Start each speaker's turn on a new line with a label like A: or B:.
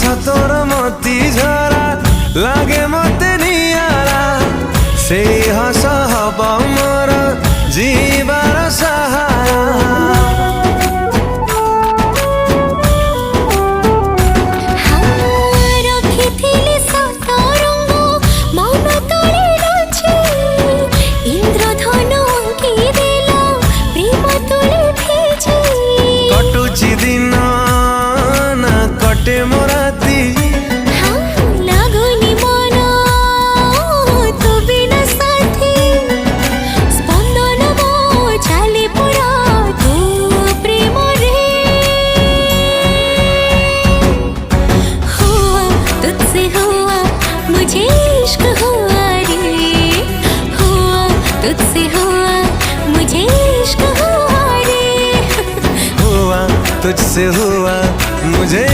A: हस तोर मोती झरा लागे मते नियारा से हस हब मोर जीवार सहारा। कटुची दिन ना कटे मोराती
B: लागुनी मन तू बिना साथी स्पंदन मो चाले पुरा तू प्रेम रे हुआ तुझसे हुआ मुझे इश्क हुआ रे हुआ तुझसे हुआ मुझे इश्क हुआ रे
A: हुआ तुझसे हुआ मुझे